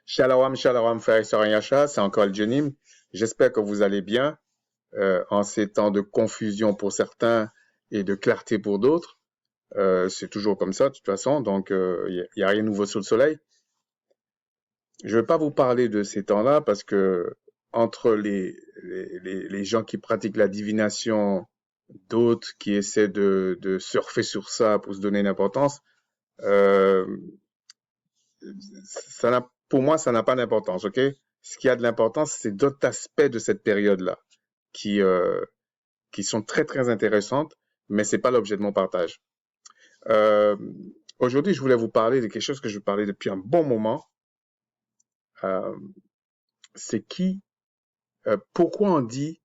Shalom, shalom, frères et sœurs en Yahshua, c'est encore Aljonim. J'espère que vous allez bien en ces temps de confusion pour certains et de clarté pour d'autres. C'est toujours comme ça, de toute façon, donc il n'y a rien de nouveau sous le soleil. Je ne vais pas vous parler de ces temps-là parce que entre les gens qui pratiquent la divination, d'autres qui essaient de surfer sur ça pour se donner une importance, euh, pour moi, ça n'a pas d'importance, ok? Ce qui a de l'importance, c'est d'autres aspects de cette période-là qui, euh, qui sont très, très intéressantes, mais c'est pas l'objet de mon partage. Euh, Aujourd'hui, je voulais vous parler de quelque chose que je parlais depuis un bon moment. Euh, c'est pourquoi on dit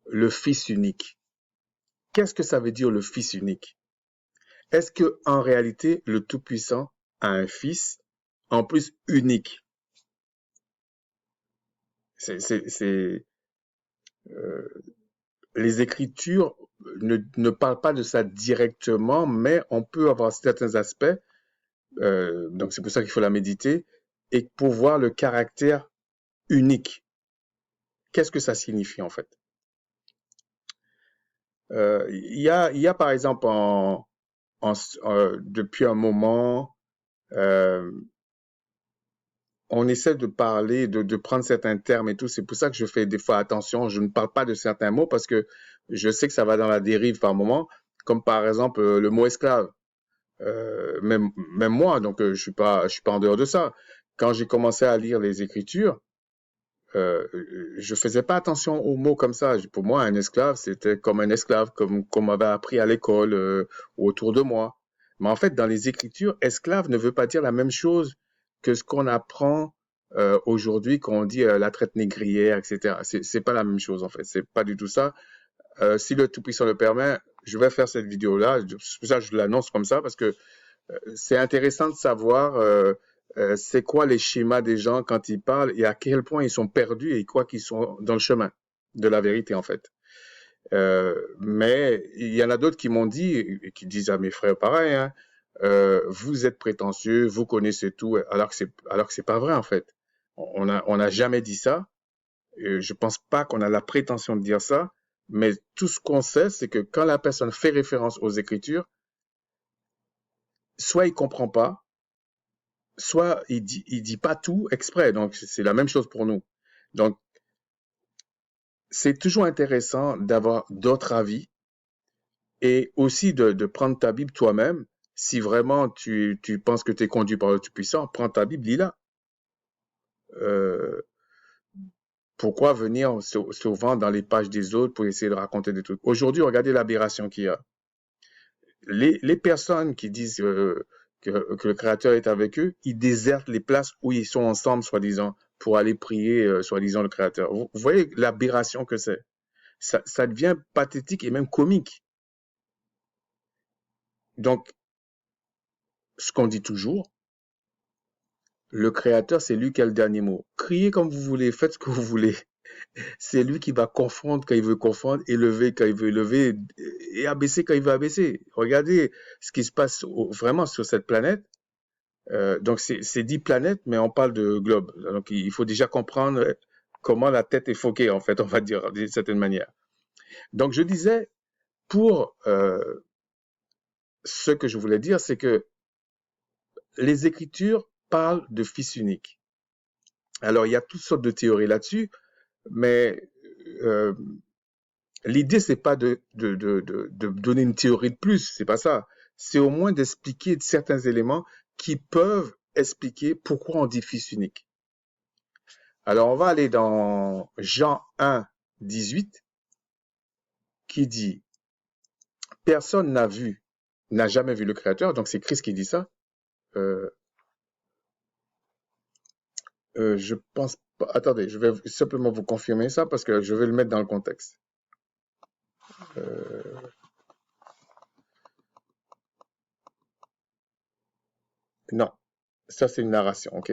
le Fils unique? Qu'est-ce que ça veut dire le Fils unique? Est-ce que, en réalité, le Tout-Puissant a un Fils, en plus unique? C'est, euh, les Écritures ne parlent pas de ça directement, mais on peut avoir certains aspects, donc c'est pour ça qu'il faut la méditer, et pour voir le caractère unique. Qu'est-ce que ça signifie en fait? Il y a par exemple depuis un moment, euh, on essaie de parler, de prendre certains termes et tout. C'est pour ça que je fais des fois attention. Je ne parle pas de certains mots parce que je sais que ça va dans la dérive par moment, comme par exemple le mot esclave. Même moi, donc je suis pas en dehors de ça. Quand j'ai commencé à lire les Écritures, euh, je faisais pas attention aux mots comme ça. Pour moi, un esclave, c'était comme un esclave, comme qu'on m'avait appris à l'école ou autour de moi. Mais en fait, dans les Écritures, esclave ne veut pas dire la même chose que ce qu'on apprend aujourd'hui quand on dit la traite négrière, etc. C'est pas la même chose en fait. C'est pas du tout ça. Si le Tout-Puissant le permet, je vais faire cette vidéo-là. C'est pour ça que je l'annonce comme ça parce que c'est intéressant de savoir c'est quoi les schémas des gens quand ils parlent et à quel point ils sont perdus et quoi qu'ils sont dans le chemin de la vérité en fait. Mais il y en a d'autres qui m'ont dit et qui disent à mes frères pareil, hein, vous êtes prétentieux, vous connaissez tout, alors que c'est pas vrai en fait. On n'a jamais dit ça. Je pense pas qu'on a la prétention de dire ça, mais tout ce qu'on sait, c'est que quand la personne fait référence aux Écritures, soit il comprend pas, soit il dit pas tout exprès. Donc, c'est la même chose pour nous. Donc, c'est toujours intéressant d'avoir d'autres avis et aussi de prendre ta Bible toi-même. Si vraiment tu penses que tu es conduit par le Tout-Puissant, prends ta Bible, lis-la. Euh, Pourquoi venir souvent dans les pages des autres pour essayer de raconter des trucs? Aujourd'hui, regardez l'aberration qu'il y a. Les personnes qui disent que le Créateur est avec eux, ils désertent les places où ils sont ensemble, soi-disant, pour aller prier, soi-disant, le Créateur. Vous voyez l'aberration que c'est. Ça devient pathétique et même comique. Donc, ce qu'on dit toujours, le Créateur, c'est lui qui a le dernier mot. Criez comme vous voulez, faites ce que vous voulez. C'est lui qui va confondre quand il veut confondre, élever quand il veut élever et abaisser quand il veut abaisser. Regardez ce qui se passe vraiment sur cette planète. Donc c'est 10 planètes, mais on parle de globe. Donc il faut déjà comprendre comment la tête est foquée, en fait, on va dire d'une certaine manière. Donc je disais, pour ce que je voulais dire, c'est que les Écritures parlent de Fils unique. Alors il y a toutes sortes de théories là-dessus, mais euh, l'idée c'est pas de donner une théorie de plus, c'est pas ça. C'est au moins d'expliquer certains éléments qui peuvent expliquer pourquoi on dit Fils unique. Alors, on va aller dans Jean 1, 18, qui dit, personne n'a jamais vu le Créateur, donc c'est Christ qui dit ça. Euh, je pense pas, attendez, je vais simplement vous confirmer ça parce que je vais le mettre dans le contexte. Euh, non, ça c'est une narration, ok?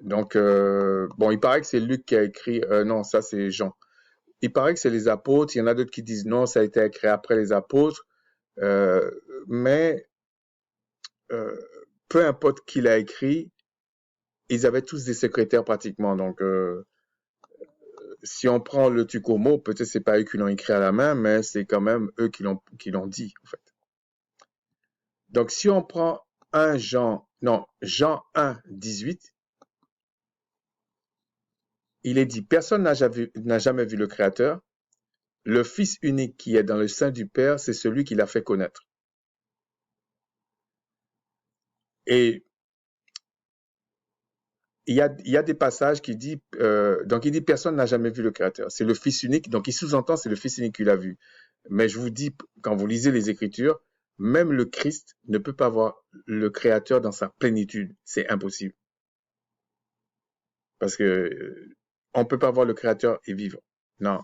Donc, bon, il paraît que c'est Luc qui a écrit, non, ça c'est Jean. Il paraît que c'est les apôtres, il y en a d'autres qui disent non, ça a été écrit après les apôtres, euh, mais euh, peu importe qui l'a écrit, ils avaient tous des secrétaires pratiquement. Donc, si on prend le Tucomo, peut-être c'est pas eux qui l'ont écrit à la main, mais c'est quand même eux qui l'ont dit, en fait. Donc, si on prend Jean 1, 18, il est dit, personne n'a jamais vu le Créateur. Le Fils unique qui est dans le sein du Père, c'est celui qui l'a fait connaître. Et il y a des passages qui disent, donc il dit personne n'a jamais vu le Créateur. C'est le Fils unique, donc il sous-entend c'est le Fils unique qui l'a vu. Mais je vous dis, quand vous lisez les Écritures, même le Christ ne peut pas voir le Créateur dans sa plénitude. C'est impossible. Parce que on peut pas voir le Créateur et vivre. Non.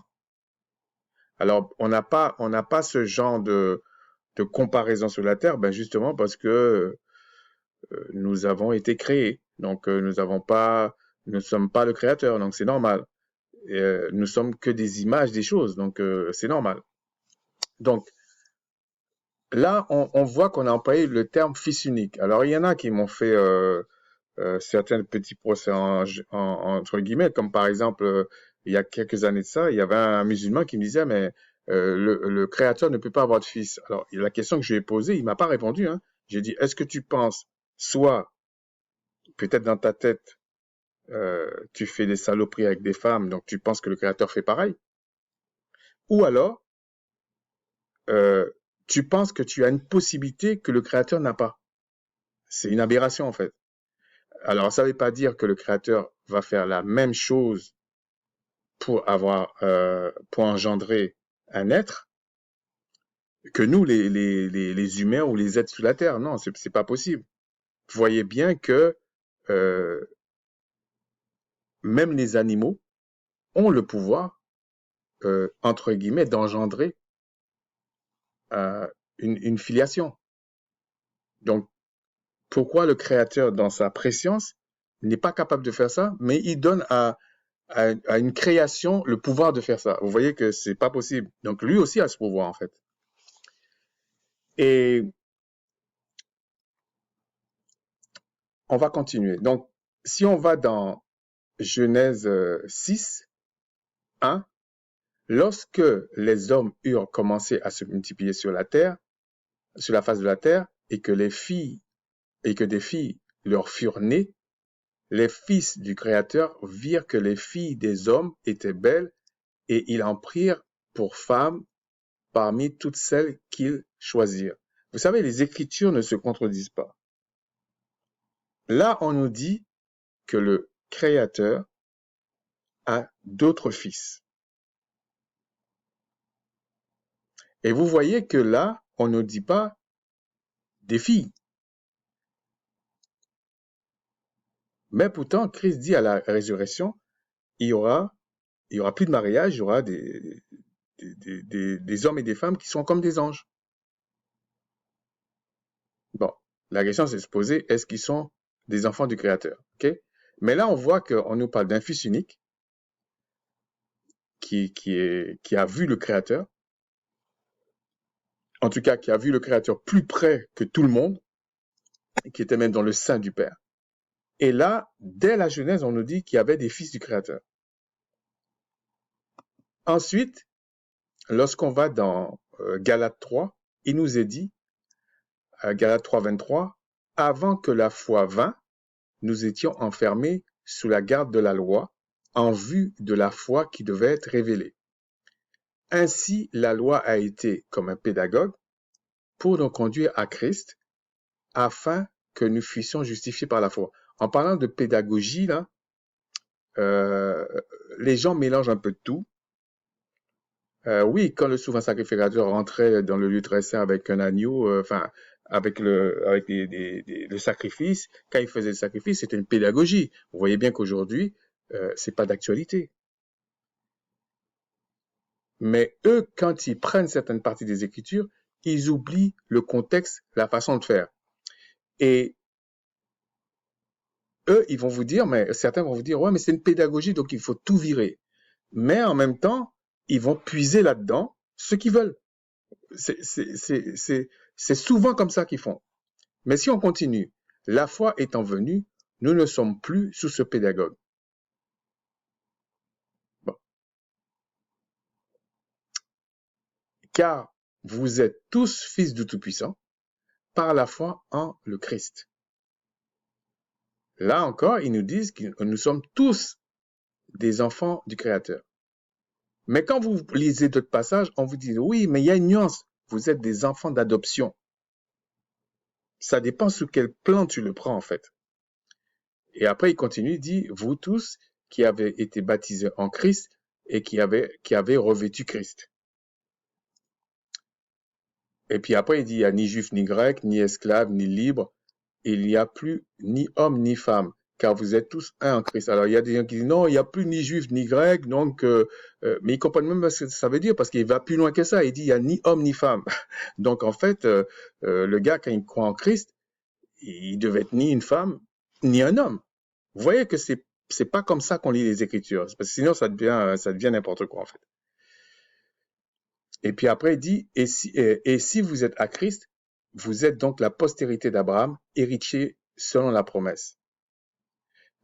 Alors, on n'a pas ce genre de comparaison sur la terre, ben justement parce que nous avons été créés. Donc, nous ne sommes pas le Créateur, donc c'est normal. Nous sommes que des images des choses, donc c'est normal. Donc, là, on voit qu'on a employé le terme fils unique. Alors, il y en a qui m'ont fait certains petits procès entre guillemets, comme par exemple, il y a quelques années de ça, il y avait un musulman qui me disait, mais le Créateur ne peut pas avoir de fils. Alors, la question que je lui ai posée, il m'a pas répondu. Hein. J'ai dit, est-ce que tu penses, soit, peut-être dans ta tête, tu fais des saloperies avec des femmes, donc tu penses que le Créateur fait pareil, ou alors, euh, tu penses que tu as une possibilité que le Créateur n'a pas. C'est une aberration, en fait. Alors, ça ne veut pas dire que le Créateur va faire la même chose pour engendrer un être que nous, les humains ou les êtres sous la terre. Non, c'est pas possible. Vous voyez bien que euh, même les animaux ont le pouvoir, entre guillemets, d'engendrer une filiation. Donc, pourquoi le Créateur, dans sa préscience, n'est pas capable de faire ça, mais il donne à une création le pouvoir de faire ça. Vous voyez que c'est pas possible. Donc, lui aussi a ce pouvoir, en fait. Et on va continuer. Donc, si on va dans Genèse 6, 1, lorsque les hommes eurent commencé à se multiplier sur la terre, sur la face de la terre, et que des filles leur furent nées, les fils du Créateur virent que les filles des hommes étaient belles, et ils en prirent pour femmes parmi toutes celles qu'ils choisirent. Vous savez, les Écritures ne se contredisent pas. Là, on nous dit que le Créateur a d'autres fils. Et vous voyez que là, on ne dit pas des filles. Mais pourtant, Christ dit à la résurrection, il y aura plus de mariage, il y aura des hommes et des femmes qui sont comme des anges. Bon, la question c'est de se poser, est-ce qu'ils sont des enfants du Créateur? Okay? Mais là, on voit qu'on nous parle d'un fils unique qui a vu le Créateur, en tout cas qui a vu le Créateur plus près que tout le monde, qui était même dans le sein du Père. Et là, dès la Genèse, on nous dit qu'il y avait des fils du Créateur. Ensuite, lorsqu'on va dans Galates 3, il nous est dit, Galates 3, 23, avant que la foi vînt, nous étions enfermés sous la garde de la loi, en vue de la foi qui devait être révélée. Ainsi, la loi a été comme un pédagogue pour nous conduire à Christ, afin que nous fussions justifiés par la foi. En parlant de pédagogie, là, les gens mélangent un peu de tout. Oui, quand le souverain sacrificateur rentrait dans le lieu très saint avec un agneau, avec le sacrifice, quand il faisait le sacrifice, c'était une pédagogie. Vous voyez bien qu'aujourd'hui, c'est pas d'actualité. Mais eux, quand ils prennent certaines parties des Écritures, ils oublient le contexte, la façon de faire. Et eux, ils vont vous dire, mais certains vont vous dire, ouais, mais c'est une pédagogie, donc il faut tout virer. Mais en même temps, ils vont puiser là-dedans ce qu'ils veulent. C'est souvent comme ça qu'ils font. Mais si on continue, la foi étant venue, nous ne sommes plus sous ce pédagogue. Bon. Car vous êtes tous fils du Tout-Puissant par la foi en le Christ. Là encore, ils nous disent que nous sommes tous des enfants du Créateur. Mais quand vous lisez d'autres passages, on vous dit, oui, mais il y a une nuance. Vous êtes des enfants d'adoption. Ça dépend sous quel plan tu le prends, en fait. Et après, il continue, il dit, vous tous qui avez été baptisés en Christ et qui avez revêtu Christ. Et puis après, il dit, il n'y a ni juif, ni grec, ni esclave, ni libre. Il n'y a plus ni homme, ni femme, car vous êtes tous un en Christ. Alors, il y a des gens qui disent, non, il n'y a plus ni juif, ni grec, donc, mais ils comprennent même ce que ça veut dire, parce qu'il va plus loin que ça. Il dit, il n'y a ni homme, ni femme. Donc, en fait, le gars, quand il croit en Christ, il devait être ni une femme, ni un homme. Vous voyez que c'est pas comme ça qu'on lit les Écritures, parce que sinon, ça devient n'importe quoi, en fait. Et puis après, il dit, et si vous êtes à Christ, vous êtes donc la postérité d'Abraham, héritier selon la promesse.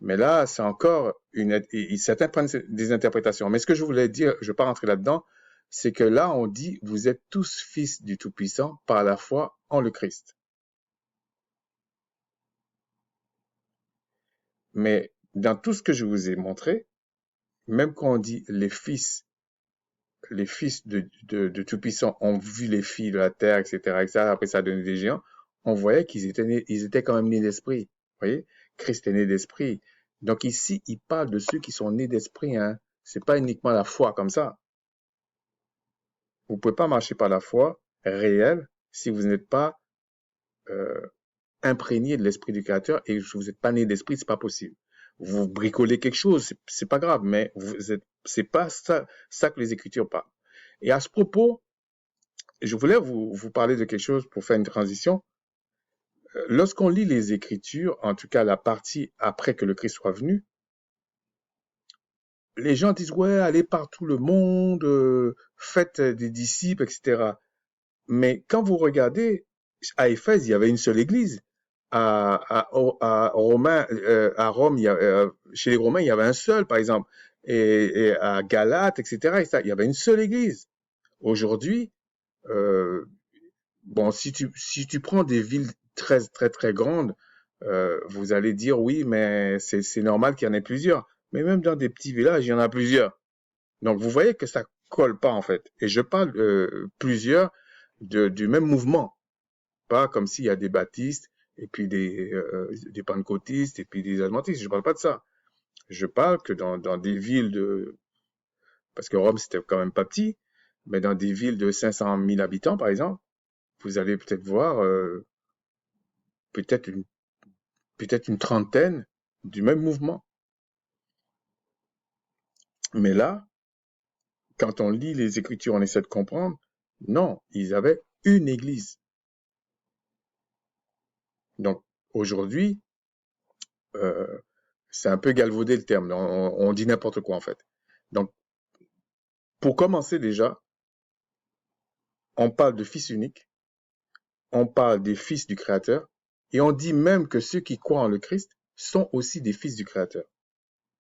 Mais là, c'est encore certains prennent des interprétations. Mais ce que je voulais dire, je ne vais pas rentrer là-dedans, c'est que là, on dit, vous êtes tous fils du Tout-Puissant par la foi en le Christ. Mais dans tout ce que je vous ai montré, même quand on dit les fils de Tout-Puissant ont vu les filles de la terre, etc., après ça a donné des géants, on voyait qu'ils étaient quand même nés d'esprit. Vous voyez? Christ est né d'esprit. Donc ici, il parle de ceux qui sont nés d'esprit, hein. C'est pas uniquement la foi comme ça. Vous pouvez pas marcher par la foi réelle si vous n'êtes pas imprégné de l'esprit du Créateur et que vous n'êtes pas né d'esprit, c'est pas possible. Vous bricolez quelque chose, c'est pas grave, mais c'est pas ça que les Écritures parlent. Et à ce propos, je voulais vous parler de quelque chose pour faire une transition. Lorsqu'on lit les Écritures, en tout cas la partie après que le Christ soit venu, les gens disent, ouais, allez partout le monde, faites des disciples, etc. Mais quand vous regardez, à Éphèse, il y avait une seule église. À Rome, chez les Romains, il y avait un seul, par exemple. Et à Galate, etc., il y avait une seule église. Aujourd'hui, bon, si tu prends des villes très, très, très grandes, vous allez dire, oui, mais c'est normal qu'il y en ait plusieurs. Mais même dans des petits villages, il y en a plusieurs. Donc, vous voyez que ça colle pas, en fait. Et je parle plusieurs du même mouvement. Pas comme s'il y a des baptistes, et puis des pentecôtistes, et puis des adventistes. Je parle pas de ça. Je parle que dans des villes parce que Rome, c'était quand même pas petit, mais dans des villes de 500 000 habitants, par exemple, vous allez peut-être voir peut-être une trentaine du même mouvement. Mais là, quand on lit les Écritures, on essaie de comprendre, non, ils avaient une église. Donc, aujourd'hui, c'est un peu galvaudé le terme, on dit n'importe quoi en fait. Donc, pour commencer déjà, on parle de fils unique, on parle des fils du Créateur, et on dit même que ceux qui croient en le Christ sont aussi des fils du Créateur.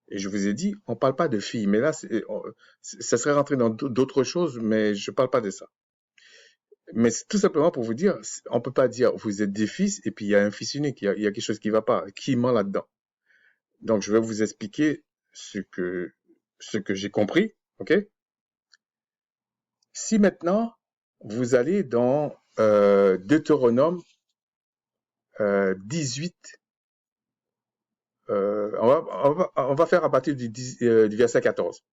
Et je vous ai dit, on ne parle pas de filles, mais là, ça serait rentré dans d'autres choses, mais je ne parle pas de ça. Mais c'est tout simplement pour vous dire, on ne peut pas dire vous êtes des fils et puis il y a un fils unique, il y a quelque chose qui ne va pas, qui ment là-dedans. Donc, je vais vous expliquer ce que j'ai compris, ok? Si maintenant, vous allez dans Deutéronome 18, on va faire à partir du verset 14.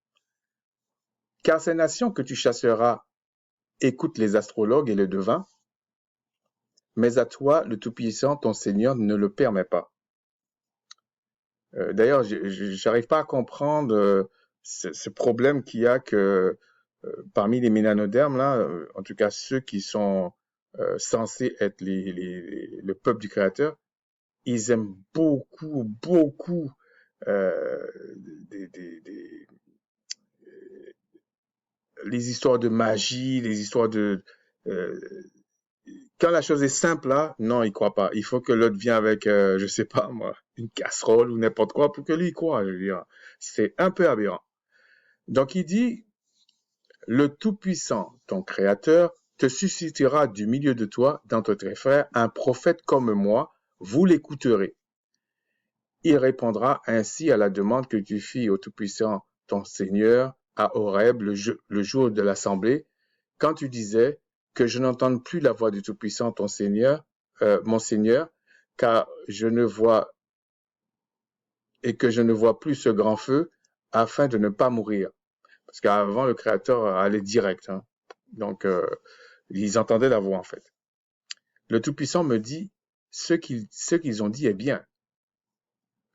Car ces nations que tu chasseras écoutent les astrologues et les devins, mais à toi, le Tout-Puissant, ton Seigneur, ne le permet pas. D'ailleurs, je n'arrive pas à comprendre ce problème qu'il y a que parmi les mélanodermes, là, en tout cas ceux qui sont censés être le peuple du Créateur, ils aiment beaucoup, beaucoup les histoires de magie, les histoires de... quand la chose est simple, là, non, ils ne croient pas. Il faut que l'autre vienne avec, je sais pas moi, une casserole ou n'importe quoi pour que lui croie. Je veux dire, c'est un peu aberrant. Donc il dit, le Tout-Puissant, ton Créateur, te suscitera du milieu de toi, d'entre tes frères, un prophète comme moi, vous l'écouterez. Il répondra ainsi à la demande que tu fis au Tout-Puissant, ton Seigneur, à Horeb, le jour de l'assemblée, quand tu disais que je n'entende plus la voix du Tout-Puissant, ton Seigneur, mon Seigneur, car je ne vois et que je ne vois plus ce grand feu, afin de ne pas mourir. Parce qu'avant, le Créateur allait direct. Hein. Donc, ils entendaient la voix, en fait. Le Tout-Puissant me dit, ce qu'ils ont dit est bien.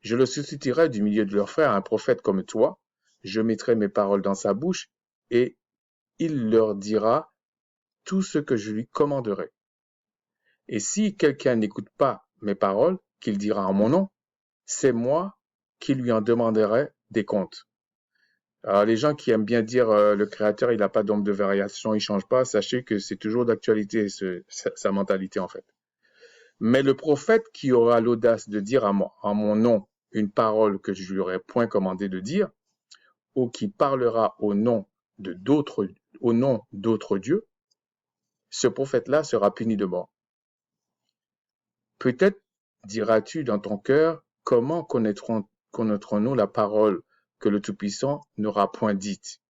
Je le susciterai du milieu de leurs frères un prophète comme toi. Je mettrai mes paroles dans sa bouche et il leur dira tout ce que je lui commanderai. Et si quelqu'un n'écoute pas mes paroles, qu'il dira en mon nom, c'est moi qui lui en demanderai des comptes. Alors, les gens qui aiment bien dire le Créateur, il n'a pas d'ombre de variation, il change pas, sachez que c'est toujours d'actualité sa mentalité en fait. Mais le prophète qui aura l'audace de dire en mon nom une parole que je lui aurais point commandé de dire, ou qui parlera au nom d'autres dieux, ce prophète-là sera puni de mort. Peut-être diras-tu dans ton cœur, comment connaîtrons-nous la parole que le Tout-Puissant n'aura point dite?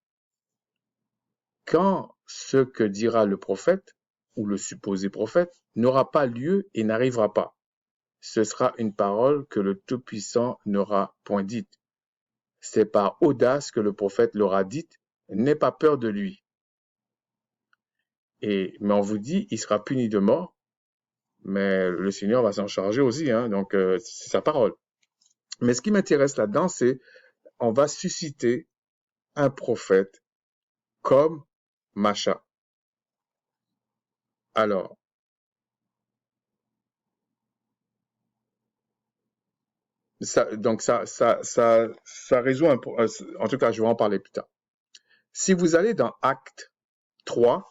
Quand ce que dira le prophète, ou le supposé prophète, n'aura pas lieu et n'arrivera pas, ce sera une parole que le Tout-Puissant n'aura point dite. C'est par audace que le prophète l'aura dite, n'aie pas peur de lui. Mais on vous dit, il sera puni de mort, mais le Seigneur va s'en charger aussi, hein, donc c'est sa parole. Mais ce qui m'intéresse là-dedans, c'est on va susciter un prophète comme Macha. Alors, ça résout un peu, en tout cas, je vais en parler plus tard. Si vous allez dans Acte 3,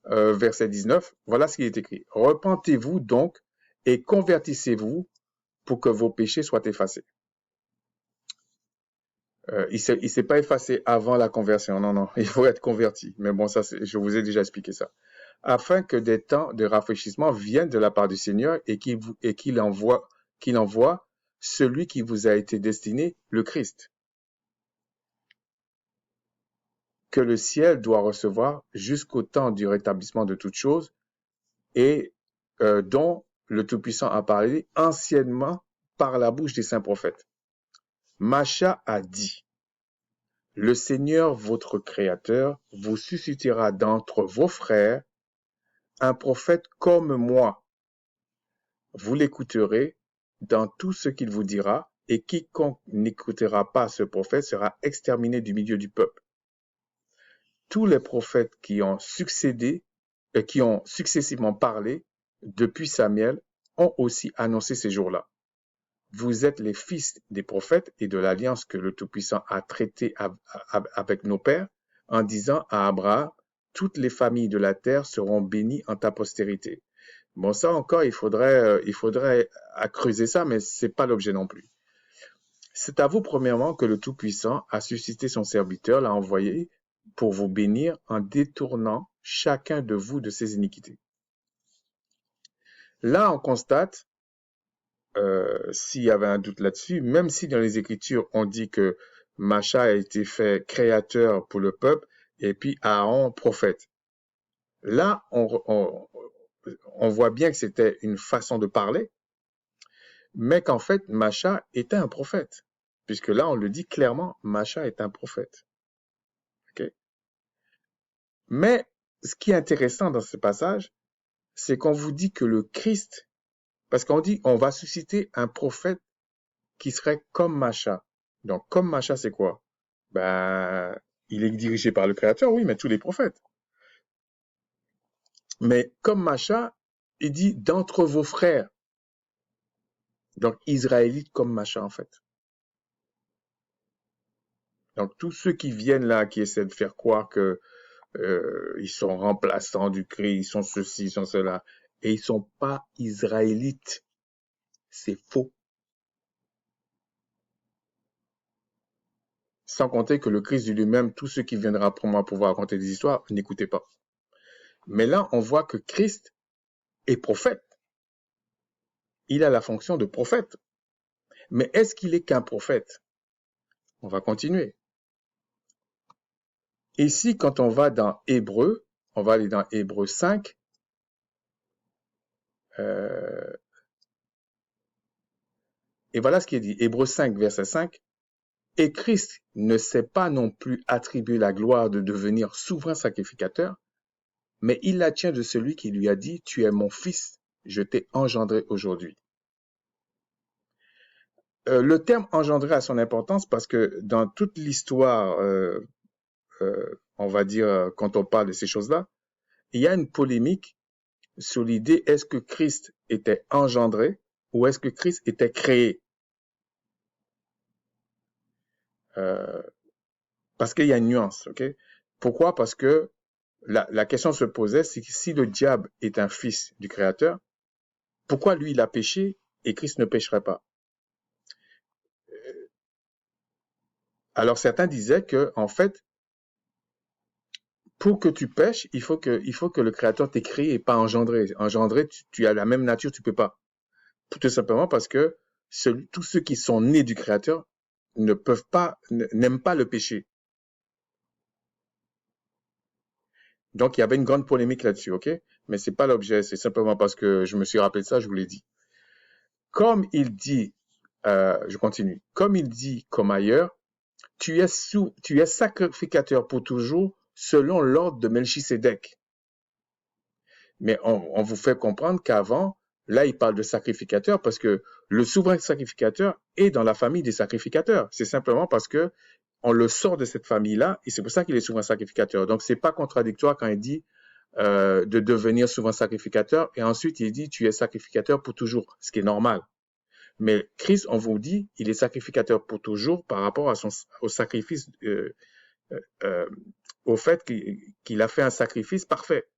verset 19, voilà ce qui est écrit. Repentez-vous donc et convertissez-vous pour que vos péchés soient effacés. Il s'est pas effacé avant la conversion, non, il faut être converti. Mais bon, ça, je vous ai déjà expliqué ça. Afin que des temps de rafraîchissement viennent de la part du Seigneur et qu'il envoie celui qui vous a été destiné, le Christ, que le ciel doit recevoir jusqu'au temps du rétablissement de toutes choses et dont le Tout-Puissant a parlé anciennement par la bouche des saints prophètes. Macha a dit, le Seigneur votre Créateur vous suscitera d'entre vos frères un prophète comme moi. Vous l'écouterez dans tout ce qu'il vous dira, et quiconque n'écoutera pas ce prophète sera exterminé du milieu du peuple. Tous les prophètes qui ont successivement parlé depuis Samuel ont aussi annoncé ces jours-là. Vous êtes les fils des prophètes et de l'alliance que le Tout-Puissant a traitée avec nos pères en disant à Abraham, toutes les familles de la terre seront bénies en ta postérité. Bon, ça encore, il faudrait creuser ça, mais c'est pas l'objet non plus. C'est à vous, premièrement, que le Tout-Puissant a suscité son serviteur, l'a envoyé pour vous bénir en détournant chacun de vous de ses iniquités. Là, on constate, s'il y avait un doute là-dessus, même si dans les Écritures, on dit que Macha a été fait créateur pour le peuple et puis Aaron prophète. Là, on voit bien que c'était une façon de parler, mais qu'en fait, Macha était un prophète. Puisque là, on le dit clairement, Macha est un prophète. Okay? Mais ce qui est intéressant dans ce passage, c'est qu'on vous dit que le Christ, parce qu'on dit on va susciter un prophète qui serait comme Macha. Donc, comme Macha, c'est quoi? Ben, il est dirigé par le Créateur, oui, mais tous les prophètes. Mais comme Macha, il dit d'entre vos frères. Donc, Israélites comme Macha, en fait. Donc, tous ceux qui viennent là, qui essaient de faire croire que ils sont remplaçants du Christ, ils sont ceci, ils sont cela, et ils sont pas israélites. C'est faux. sans compter que le Christ dit lui-même, tout ce qui viendra pour moi pour raconter des histoires, n'écoutez pas. Mais là, on voit que Christ est prophète. Il a la fonction de prophète. Mais est-ce qu'il est qu'un prophète? On va continuer. Ici, quand on va dans Hébreu, on va aller dans Hébreu 5. Et voilà ce qui est dit. Hébreu 5, verset 5. Et Christ ne s'est pas non plus attribué la gloire de devenir souverain sacrificateur, mais il la tient de celui qui lui a dit, tu es mon fils, je t'ai engendré aujourd'hui. Le terme engendré a son importance parce que dans toute l'histoire, on va dire, quand on parle de ces choses-là, il y a une polémique sur l'idée, est-ce que Christ était engendré ou est-ce que Christ était créé? Parce qu'il y a une nuance, ok? Pourquoi? Parce que la question se posait, c'est que si le diable est un fils du Créateur, pourquoi lui il a péché et Christ ne pécherait pas? Alors certains disaient que, en fait, pour que tu pêches, il faut que le Créateur t'ait créé et pas engendré. Engendré, tu as la même nature, tu peux pas. Tout simplement parce que tous ceux qui sont nés du Créateur ne peuvent pas, n'aiment pas le péché. Donc il y avait une grande polémique là-dessus, ok? Mais c'est pas l'objet, c'est simplement parce que je me suis rappelé de ça, je vous l'ai dit. Comme il dit, je continue, comme il dit comme ailleurs, tu es sacrificateur pour toujours selon l'ordre de Melchisédek. Mais on vous fait comprendre qu'avant, là, il parle de sacrificateur parce que le souverain sacrificateur est dans la famille des sacrificateurs. C'est simplement parce que on le sort de cette famille-là et c'est pour ça qu'il est souverain sacrificateur. Donc, c'est pas contradictoire quand il dit de devenir souverain sacrificateur et ensuite il dit tu es sacrificateur pour toujours, ce qui est normal. Mais Christ, on vous dit, il est sacrificateur pour toujours par rapport au sacrifice, au fait qu'il a fait un sacrifice parfait.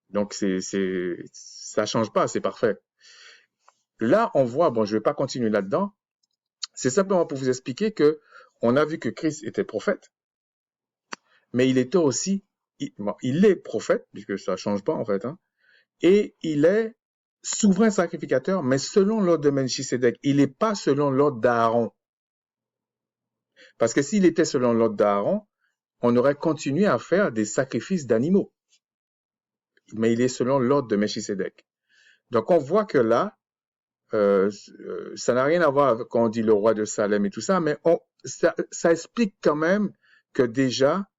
Donc, ça change pas, c'est parfait. Là, on voit, bon, je vais pas continuer là-dedans, c'est simplement pour vous expliquer que on a vu que Christ était prophète, mais il était aussi, il est prophète, puisque ça change pas en fait, hein, et il est souverain sacrificateur, mais selon l'ordre de Melchisédek. Il n'est pas selon l'ordre d'Aaron. Parce que s'il était selon l'ordre d'Aaron, on aurait continué à faire des sacrifices d'animaux. Mais il est selon l'ordre de Melchisédek. Donc on voit que là, ça n'a rien à voir avec quand on dit le roi de Salem et tout ça, mais ça explique quand même que déjà,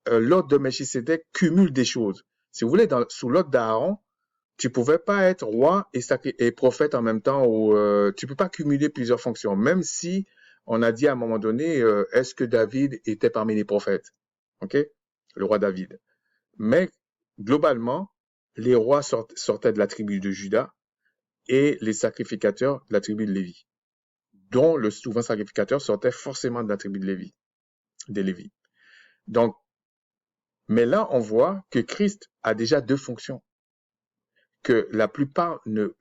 l'ordre de Melchisédek cumule des choses. Si vous voulez, sous l'ordre d'Aaron, tu pouvais pas être roi et prophète en même temps, ou tu peux pas cumuler plusieurs fonctions, même si on a dit à un moment donné, est-ce que David était parmi les prophètes? Ok, le roi David. Mais globalement, les rois sortaient de la tribu de Juda et les sacrificateurs de la tribu de Lévi, dont le souverain sacrificateur sortait forcément de la tribu de Lévi, des Lévi. Donc, mais là, on voit que Christ a déjà deux fonctions, que la plupart de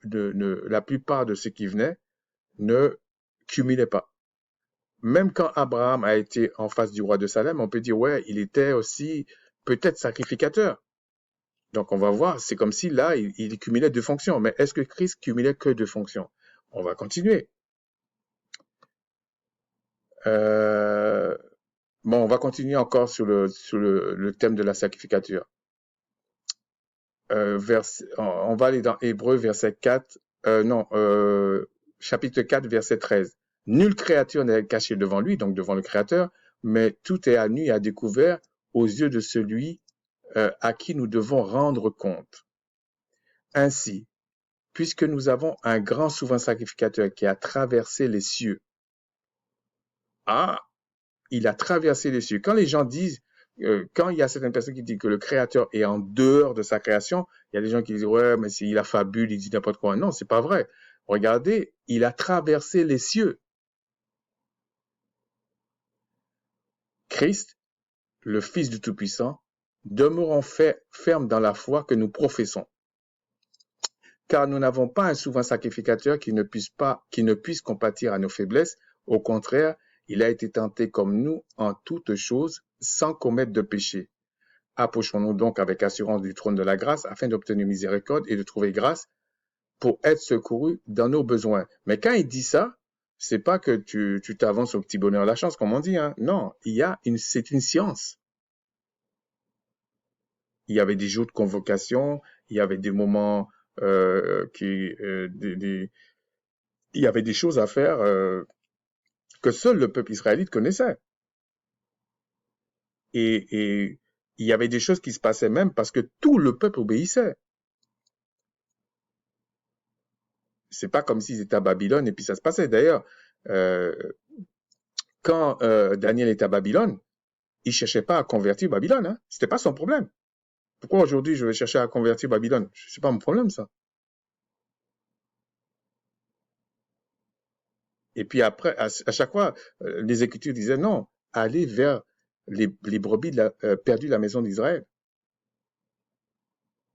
ceux qui venaient ne cumulaient pas. Même quand Abraham a été en face du roi de Salem, on peut dire, ouais, il était aussi peut-être sacrificateur. Donc, on va voir, c'est comme si là, il cumulait deux fonctions. Mais est-ce que Christ cumulait que deux fonctions? On va continuer. Bon, on va continuer encore sur le thème de la sacrificature. On va aller dans Hébreu, verset 4, chapitre 4, verset 13. Nulle créature n'est cachée devant lui, donc devant le Créateur, mais tout est à nu et à découvert aux yeux de celui à qui nous devons rendre compte. Ainsi, puisque nous avons un grand souverain sacrificateur qui a traversé les cieux. Ah, il a traversé les cieux. Quand les gens disent, quand il y a certaines personnes qui disent que le Créateur est en dehors de sa création, il y a des gens qui disent, ouais, mais il a fabule, il dit n'importe quoi. Non, c'est pas vrai. Regardez, il a traversé les cieux. Christ, le Fils du Tout-Puissant, demeurons fermes dans la foi que nous professons. Car nous n'avons pas un souverain sacrificateur qui ne puisse compatir à nos faiblesses. Au contraire, Il a été tenté comme nous en toutes choses, sans commettre de péché. Approchons-nous donc avec assurance du trône de la grâce afin d'obtenir miséricorde et de trouver grâce pour être secouru dans nos besoins. Mais quand il dit ça, c'est pas que tu t'avances au petit bonheur la chance, comme on dit, hein. Non, c'est une science. Il y avait des jours de convocation, il y avait des moments il y avait des choses à faire que seul le peuple israélite connaissait. Et il y avait des choses qui se passaient même parce que tout le peuple obéissait. C'est pas comme s'ils étaient à Babylone et puis ça se passait. D'ailleurs, euh, quand Daniel était à Babylone, il cherchait pas à convertir Babylone, hein. C'était pas son problème. Pourquoi aujourd'hui je vais chercher à convertir Babylone? C'est pas mon problème, ça. Et puis après, à chaque fois, les Écritures disaient non, allez vers les brebis perdues de la maison d'Israël.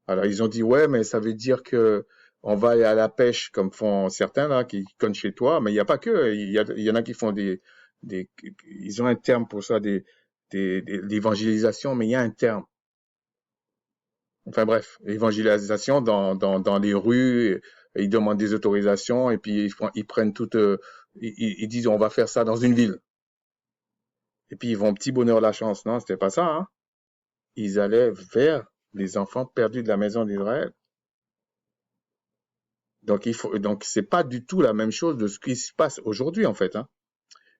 Alors ils ont dit ouais, mais ça veut dire que on va aller à la pêche comme font certains là qui connent chez toi, mais il n'y a pas que, il y en a qui font ils ont un terme pour ça, l'évangélisation, mais il y a un terme. Enfin bref, évangélisation dans les rues, ils demandent des autorisations et puis ils prennent ils disent on va faire ça dans une ville. Et puis ils vont petit bonheur la chance, non, c'était pas ça, hein. Ils allaient vers les enfants perdus de la maison d'Israël. Donc c'est pas du tout la même chose de ce qui se passe aujourd'hui en fait, hein.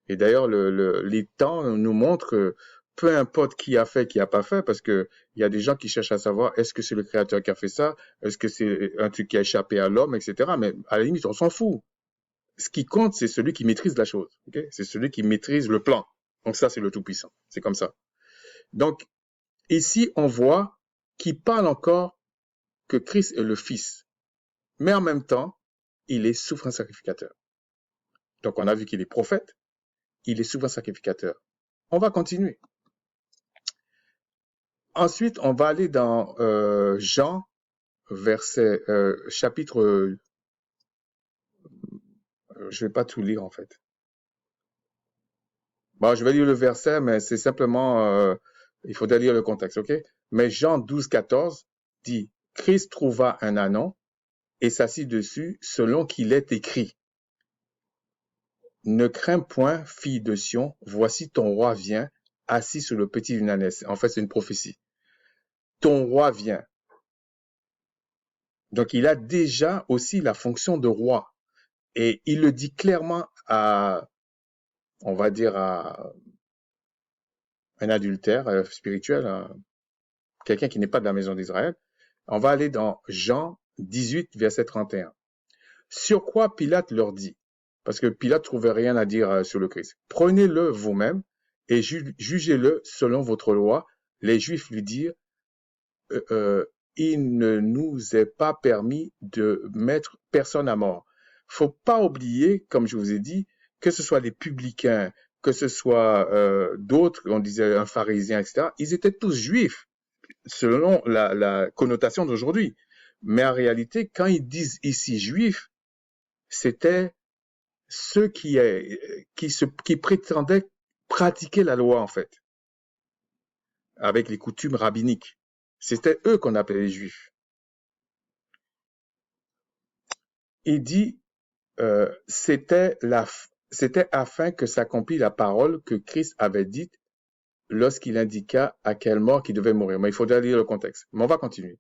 Et d'ailleurs les temps nous montrent que peu importe qui a fait, qui a pas fait, parce que il y a des gens qui cherchent à savoir est-ce que c'est le Créateur qui a fait ça, est-ce que c'est un truc qui a échappé à l'homme, etc. Mais à la limite on s'en fout. Ce qui compte c'est celui qui maîtrise la chose, ok? C'est celui qui maîtrise le plan. Donc ça c'est le Tout-Puissant. C'est comme ça. Donc ici on voit qu'il parle encore que Christ est le Fils, mais en même temps il est souverain sacrificateur. Donc on a vu qu'il est prophète, il est souverain sacrificateur. On va continuer. Ensuite, on va aller dans Jean, chapitre, je vais pas tout lire en fait. Bon, je vais lire le verset, mais c'est simplement, il faudrait lire le contexte, ok? Mais Jean 12, 14 dit, Christ trouva un ânon et s'assit dessus selon qu'il est écrit. Ne crains point, fille de Sion, voici ton roi vient, assis sur le petit d'une ânesse. En fait, c'est une prophétie. Ton roi vient. Donc, il a déjà aussi la fonction de roi. Et il le dit clairement on va dire, à un adultère spirituel, quelqu'un qui n'est pas de la maison d'Israël. On va aller dans Jean 18, verset 31. Sur quoi Pilate leur dit, parce que Pilate trouvait rien à dire sur le Christ. Prenez-le vous-même et jugez-le selon votre loi. Les Juifs lui dirent, il ne nous est pas permis de mettre personne à mort. Faut pas oublier, comme je vous ai dit, que ce soit les publicains, que ce soit d'autres, on disait un pharisien, etc., ils étaient tous juifs, selon la connotation d'aujourd'hui. Mais en réalité, quand ils disent ici juifs, c'était ceux qui prétendaient pratiquer la loi, en fait, avec les coutumes rabbiniques. C'était eux qu'on appelait les juifs. Il dit, c'était afin que s'accomplisse la parole que Christ avait dite lorsqu'il indiqua à quelle mort qu'il devait mourir. Mais il faudrait lire le contexte. Mais on va continuer.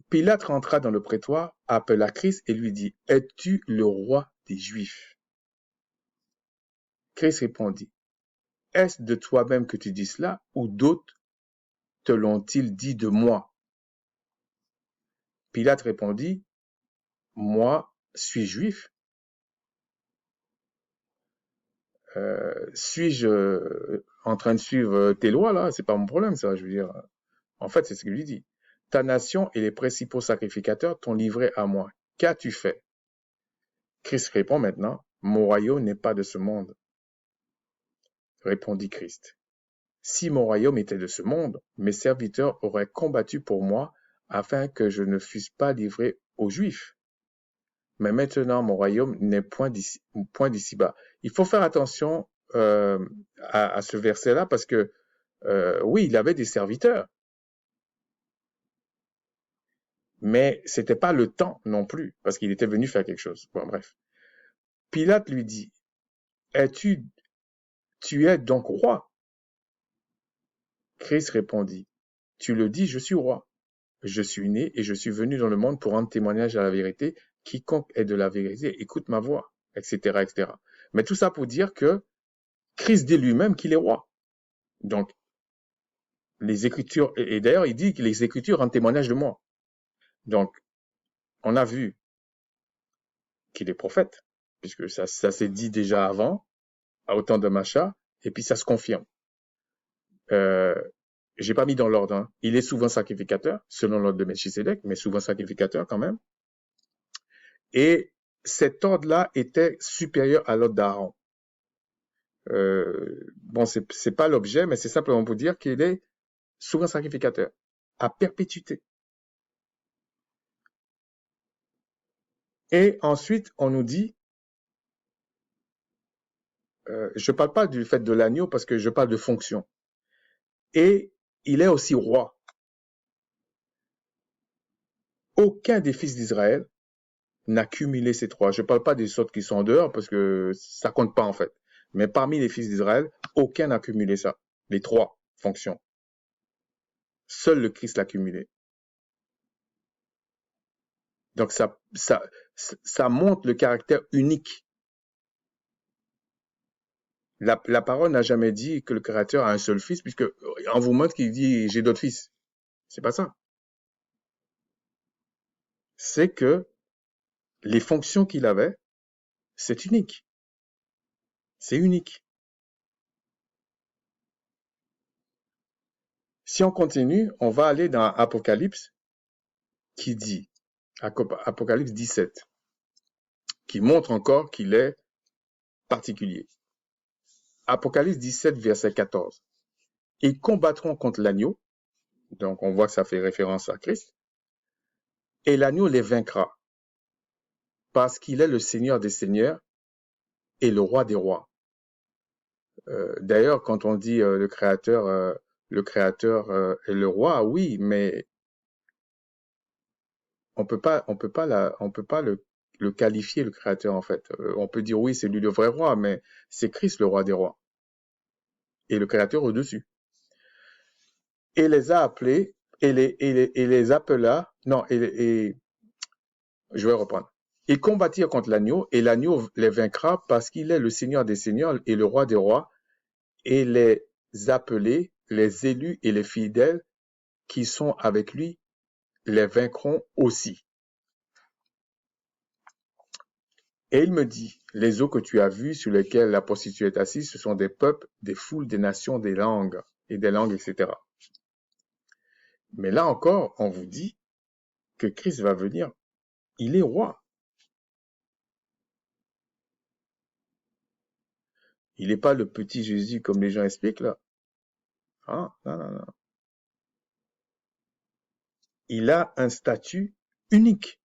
Pilate rentra dans le prétoire, appela Christ et lui dit, es-tu le roi des Juifs? Christ répondit, est-ce de toi-même que tu dis cela, ou d'autres te l'ont-ils dit de moi? Pilate répondit, moi, suis juif. Suis-je en train de suivre tes lois là? C'est pas mon problème, ça, je veux dire. En fait, c'est ce qu'il lui dit. Ta nation et les principaux sacrificateurs t'ont livré à moi. Qu'as-tu fait? Christ répond maintenant, mon royaume n'est pas de ce monde. Répondit Christ. Si mon royaume était de ce monde, mes serviteurs auraient combattu pour moi afin que je ne fusse pas livré aux Juifs. Mais maintenant mon royaume n'est point d'ici-bas. il faut faire attention à ce verset-là parce que, oui, il avait des serviteurs, mais c'était pas le temps non plus parce qu'il était venu faire quelque chose. Bon, bref. Pilate lui dit, tu es donc roi? Christ répondit, tu le dis, je suis roi. Je suis né et je suis venu dans le monde pour rendre témoignage à la vérité. Quiconque est de la vérité, écoute ma voix, etc., etc. Mais tout ça pour dire que Christ dit lui-même qu'il est roi. Donc, les Écritures, et d'ailleurs, il dit que les Écritures rendent témoignage de moi. Donc, on a vu qu'il est prophète, puisque ça s'est dit déjà avant, au temps de Macha, et puis ça se confirme. J'ai pas mis dans l'ordre, hein. Il est souvent sacrificateur, selon l'ordre de Melchisédek, mais souvent sacrificateur quand même. Et cet ordre-là était supérieur à l'ordre d'Aaron. Bon, c'est pas l'objet, mais c'est simplement pour dire qu'il est souvent sacrificateur, à perpétuité. Et ensuite, on nous dit, je parle pas du fait de l'agneau parce que je parle de fonction. Et il est aussi roi. Aucun des fils d'Israël n'a cumulé ces trois. Je parle pas des autres qui sont en dehors parce que ça compte pas en fait. Mais parmi les fils d'Israël, aucun n'a cumulé ça. Les trois fonctions. Seul le Christ l'a cumulé. Donc ça montre le caractère unique. La parole n'a jamais dit que le Créateur a un seul fils, puisque on vous montre qu'il dit j'ai d'autres fils. C'est pas ça. C'est que les fonctions qu'il avait, c'est unique. C'est unique. Si on continue, on va aller dans Apocalypse qui dit, Apocalypse 17, qui montre encore qu'il est particulier. Apocalypse 17, verset 14. Ils combattront contre l'agneau, donc on voit que ça fait référence à Christ, et l'agneau les vaincra, parce qu'il est le Seigneur des seigneurs et le roi des rois. D'ailleurs, quand on dit le créateur est le roi, oui, mais on peut pas le qualifier le créateur en fait. On peut dire oui, c'est lui le vrai roi, mais c'est Christ le roi des rois et le créateur au-dessus. Et les a appelés et les appela. Non, je vais reprendre. Ils combattirent contre l'agneau et l'agneau les vaincra parce qu'il est le Seigneur des seigneurs et le roi des rois, et les appelés, les élus et les fidèles qui sont avec lui les vaincront aussi. Et il me dit, les eaux que tu as vues sur lesquelles la prostituée est assise, ce sont des peuples, des foules, des nations, des langues, etc. Mais là encore, on vous dit que Christ va venir, il est roi. Il n'est pas le petit Jésus comme les gens expliquent là. Ah, non, non, non. Il a un statut unique.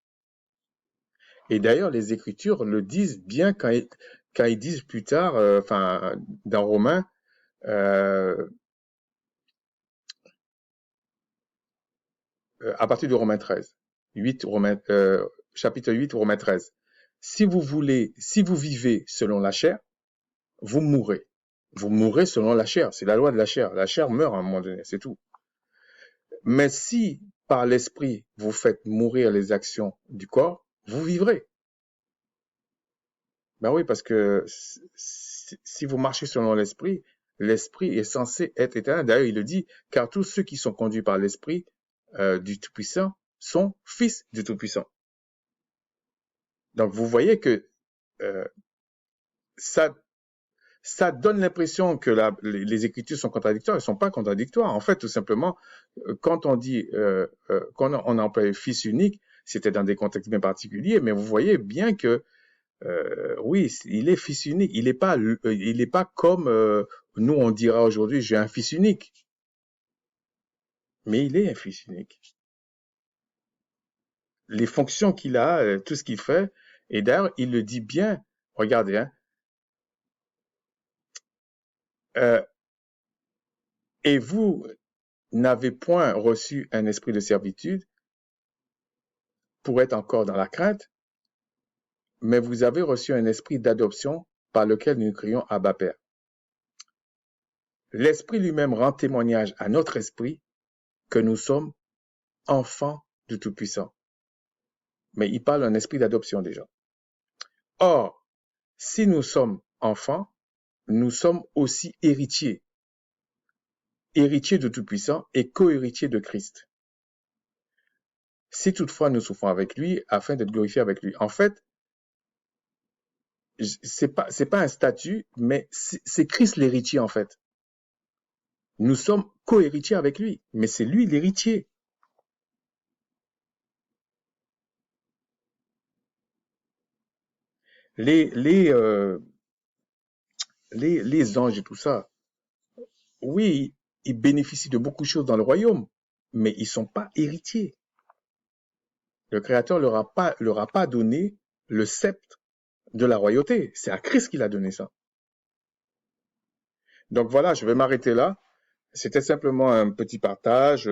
Et d'ailleurs, les Écritures le disent bien quand ils disent plus tard, dans Romains, à partir de Romains 13, chapitre 8, Romains 13. Si vous vivez selon la chair, vous mourrez. Vous mourrez selon la chair. C'est la loi de la chair. La chair meurt à un moment donné, c'est tout. Mais si par l'esprit vous faites mourir les actions du corps, vous vivrez. Ben oui, parce que si vous marchez selon l'esprit, l'esprit est censé être éternel. D'ailleurs, il le dit, car tous ceux qui sont conduits par l'esprit du Tout-Puissant sont fils du Tout-Puissant. Donc, vous voyez que ça donne l'impression que les Écritures sont contradictoires. Elles ne sont pas contradictoires. En fait, tout simplement, quand on dit, quand on emploie fils unique, c'était dans des contextes bien particuliers, mais vous voyez bien que oui, il est fils unique. Il n'est pas comme nous on dira aujourd'hui, j'ai un fils unique. Mais il est un fils unique. Les fonctions qu'il a, tout ce qu'il fait, et d'ailleurs, il le dit bien. Regardez, hein, Euh, et vous n'avez point reçu un esprit de servitude pour être encore dans la crainte, mais vous avez reçu un esprit d'adoption par lequel nous crions Abba Père. L'esprit lui-même rend témoignage à notre esprit que nous sommes enfants du Tout-Puissant. Mais il parle d'un esprit d'adoption déjà. Or, si nous sommes enfants, nous sommes aussi héritiers, héritiers du Tout-Puissant et co-héritiers de Christ. Si toutefois nous souffrons avec lui, afin d'être glorifiés avec lui. En fait, c'est pas un statut, mais c'est Christ l'héritier en fait. Nous sommes co-héritiers avec lui, mais c'est lui l'héritier. Les, les, euh, les anges et tout ça, oui, ils bénéficient de beaucoup de choses dans le royaume, mais ils sont pas héritiers. Le Créateur leur a pas donné le sceptre de la royauté. C'est à Christ qu'il a donné ça. Donc voilà, je vais m'arrêter là. C'était simplement un petit partage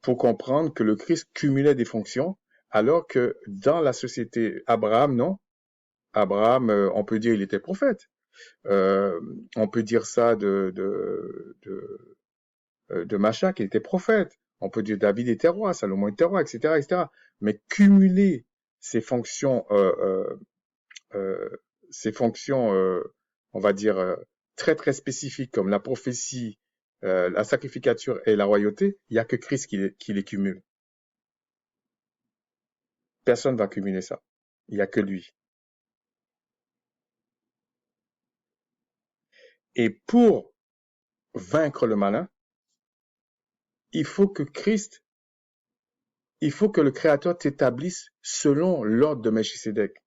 pour comprendre que le Christ cumulait des fonctions, alors que dans la société Abraham, non. Abraham, on peut dire il était prophète. Euh, on peut dire ça de Macha, qui était prophète. On peut dire David était roi, Salomon était roi, etc., etc. Mais cumuler ces fonctions, ces fonctions, on va dire, très, très spécifiques comme la prophétie, la sacrificature et la royauté, il n'y a que Christ qui les cumule. Personne ne va cumuler ça. Il n'y a que lui. Et pour vaincre le malin, il faut que Christ, il faut que le Créateur t'établisse selon l'ordre de Melchisédek.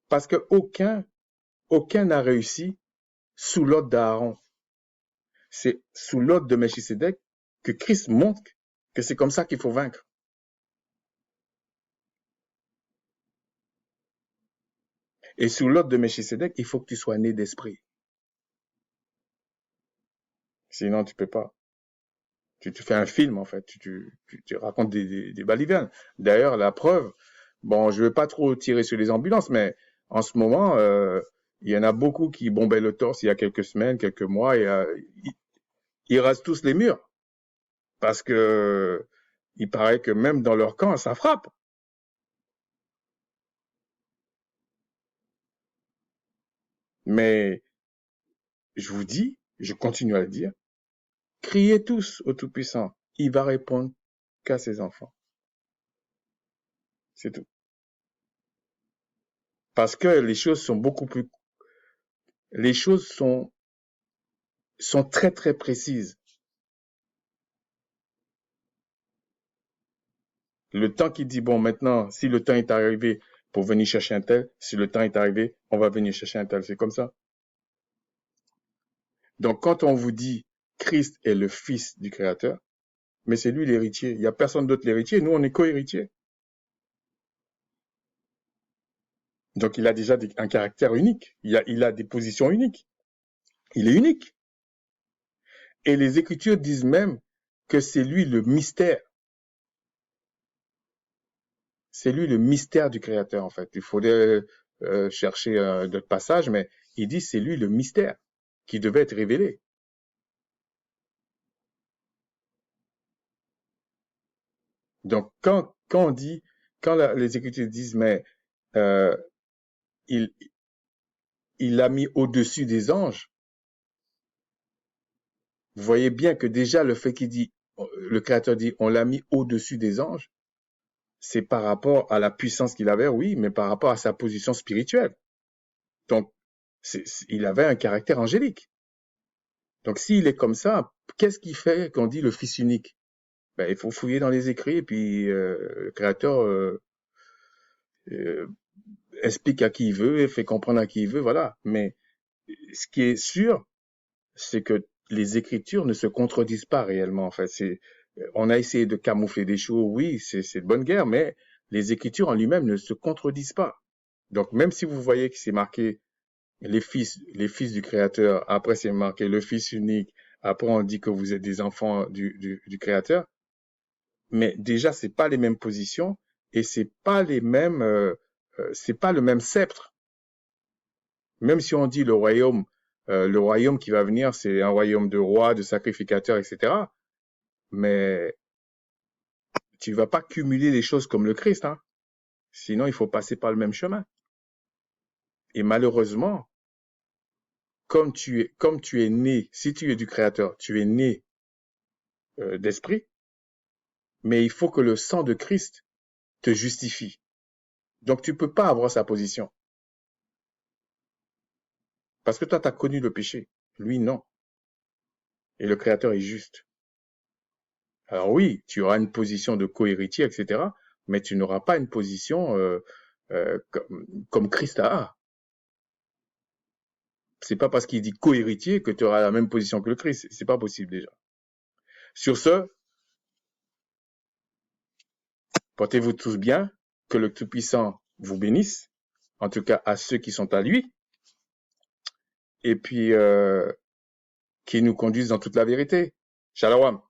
Parce que aucun n'a réussi sous l'ordre d'Aaron. C'est sous l'ordre de Melchisédek que Christ montre que c'est comme ça qu'il faut vaincre. Et sous l'ordre de Melchisédek, il faut que tu sois né d'esprit. Sinon, tu peux pas. Tu fais un film, en fait. Tu racontes des balivernes. D'ailleurs, la preuve, bon, je veux pas trop tirer sur les ambulances, mais en ce moment, il y en a beaucoup qui bombaient le torse il y a quelques semaines, quelques mois, et ils rasent tous les murs. Parce que il paraît que même dans leur camp, ça frappe. Mais je vous dis, je continue à le dire, criez tous au Tout-Puissant. Il va répondre qu'à ses enfants. C'est tout. Parce que les choses sont beaucoup plus, les choses sont très très précises. Le temps qui dit, bon, maintenant, si le temps est arrivé pour venir chercher un tel, si le temps est arrivé, on va venir chercher un tel. C'est comme ça. Donc, quand on vous dit Christ est le fils du Créateur, mais c'est lui l'héritier. Il n'y a personne d'autre l'héritier. Nous, on est co-héritiers. Donc, il a déjà un caractère unique. Il a des positions uniques. Il est unique. Et les Écritures disent même que c'est lui le mystère. C'est lui le mystère du Créateur, en fait. Il faudrait chercher d'autres passages, mais il dit c'est lui le mystère qui devait être révélé. Donc, quand on dit, les Écritures disent, mais euh, il, il l'a mis au-dessus des anges, vous voyez bien que déjà le fait qu'il dit, le Créateur dit, on l'a mis au-dessus des anges, c'est par rapport à la puissance qu'il avait, oui, mais par rapport à sa position spirituelle. Donc, il avait un caractère angélique. Donc, s'il est comme ça, qu'est-ce qui fait qu'on dit le Fils unique? Ben, il faut fouiller dans les écrits et puis le Créateur euh, explique à qui il veut et fait comprendre à qui il veut, voilà. Mais ce qui est sûr, c'est que les Écritures ne se contredisent pas réellement. En fait, on a essayé de camoufler des choses, oui, c'est de bonne guerre, mais les Écritures en lui-même ne se contredisent pas. Donc, même si vous voyez que c'est marqué les fils du Créateur, après c'est marqué le Fils unique, après on dit que vous êtes des enfants du Créateur, mais déjà c'est pas les mêmes positions et c'est pas le même sceptre. Même si on dit le royaume qui va venir, c'est un royaume de rois, de sacrificateurs, etc. Mais tu vas pas cumuler les choses comme le Christ, hein. Sinon, il faut passer par le même chemin. Et malheureusement, comme tu es né, si tu es du Créateur, tu es né d'esprit, mais il faut que le sang de Christ te justifie. Donc, tu peux pas avoir sa position. Parce que toi, tu as connu le péché. Lui, non. Et le Créateur est juste. Alors oui, tu auras une position de co-héritier, etc., mais tu n'auras pas une position comme Christ a. C'est pas parce qu'il dit co-héritier que tu auras la même position que le Christ. C'est pas possible déjà. Sur ce, portez-vous tous bien, que le Tout-Puissant vous bénisse, en tout cas à ceux qui sont à lui, et puis qui nous conduisent dans toute la vérité. Shalom.